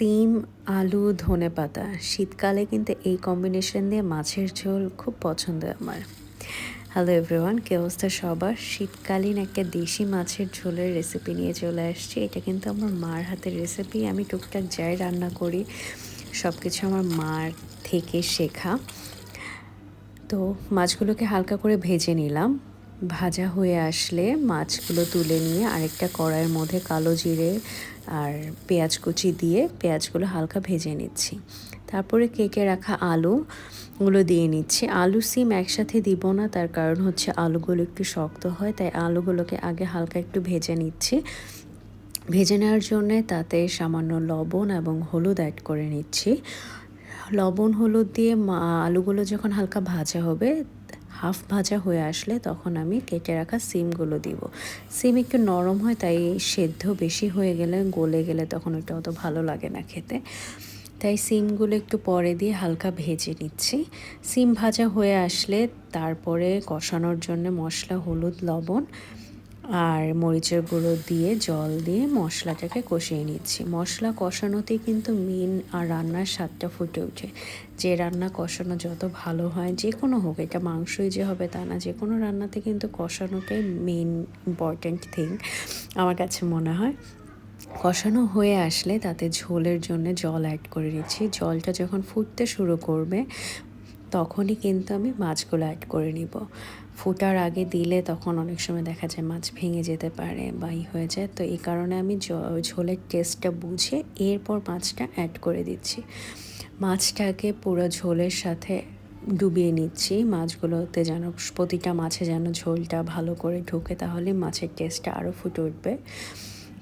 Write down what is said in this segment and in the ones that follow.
সিম, আলু, ধনেপাতা শীতকালে কিন্তু এই কম্বিনেশন দিয়ে মাছের ঝোল খুব পছন্দ আমার। হ্যালো এভরিওয়ান, কী অবস্থা সবার? শীতকালীন একটা দেশি মাছের ঝোলের রেসিপি নিয়ে চলে আসছি। এটা কিন্তু আমার মার হাতের রেসিপি। আমি টুকটাক যাই রান্না করি সব কিছু আমার মার থেকে শেখা। তো মাছগুলোকে হালকা করে ভেজে নিলাম। ভাজা হয়ে আসলে মাছগুলো তুলে নিয়ে আরেকটা কড়াইয়ের মধ্যে কালো জিরে আর পেঁয়াজ কুচি দিয়ে পেঁয়াজগুলো হালকা ভেজে নিচ্ছি। তারপরে কেটে রাখা আলুগুলো দিয়ে নিচ্ছি। আলু সিম একসাথে দিব না, তার কারণ হচ্ছে আলুগুলো একটু শক্ত হয়, তাই আলুগুলোকে আগে হালকা একটু ভেজে নিচ্ছি। ভেজে নেওয়ার জন্যে তাতে সামান্য লবণ এবং হলুদ অ্যাড করে নিচ্ছি। লবণ হলুদ দিয়ে আলুগুলো যখন হালকা ভাজা হবে, হাফ ভাজা হয়ে আসলে তখন আমি কেটে রাখা সিমগুলো দিব। সিম একটু নরম হয়, তাই সেদ্ধ বেশি হয়ে গেলে গলে গেলে তখন ওটা অত ভালো লাগে না খেতে। তাই সিমগুলো একটু পরে দিয়ে হালকা ভেজে নিচ্ছি। সিম ভাজা হয়ে আসলে তারপরে কষানোর জন্য মশলা, হলুদ, লবণ আর মরিচের গুঁড়ো দিয়ে জল দিয়ে মশলাটাকে কষিয়ে নিচ্ছি। মশলা কষানোতেই কিন্তু মেন আর রান্নার স্বাদটা ফুটে ওঠে। যে রান্না কষানো যত ভালো হয়, যে কোনো হোক, এটা মাংসই যে হবে তা না, যে কোনো রান্নাতে কিন্তু কষানোটাই মেন ইম্পর্ট্যান্ট থিং আমার কাছে মনে হয়। কষানো হয়ে আসলে তাতে ঝোলের জন্য জল অ্যাড করে নিচ্ছি। জলটা যখন ফুটতে শুরু করবে তখনই কিন্তু আমি মাছগুলো অ্যাড করে নিব। ফোটার আগে দিলে তখন অনেক সময় দেখা যায় মাছ ভেঙে যেতে পারে বা হয়ে যায়, তো এই কারণে আমি ঝোলের টেস্টটা বুঝে এরপর মাছটা অ্যাড করে দিচ্ছি। মাছটাকে পুরো ঝোলের সাথে ডুবিয়ে নিচ্ছি, মাছগুলোতে যেন প্রতিটা মাছে যেন ঝোলটা ভালো করে ঢোকে, তাহলে মাছের টেস্টটা আরও ফুটে উঠবে।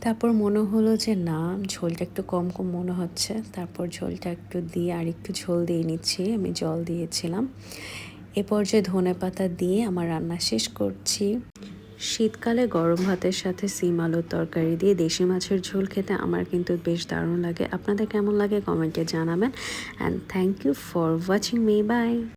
তারপর মনে হলো যে না, ঝোলটা একটু কম কম মনে হচ্ছে, তারপর ঝোলটা একটু দিয়ে আর একটু ঝোল দিয়ে নিচ্ছি। আমি জল দিয়েছিলাম। এ পর্যায়ে ধনেপাতা দিয়ে আমার রান্না শেষ করছি। শীতকালে গরম ভাতের সাথে সিম আলুর তরকারি দিয়ে দেশি মাছের ঝোল খেতে আমার কিন্তু বেশ দারুণ লাগে। আপনাদের কেমন লাগে কমেন্টে জানাবেন। And thank you for watching me. By.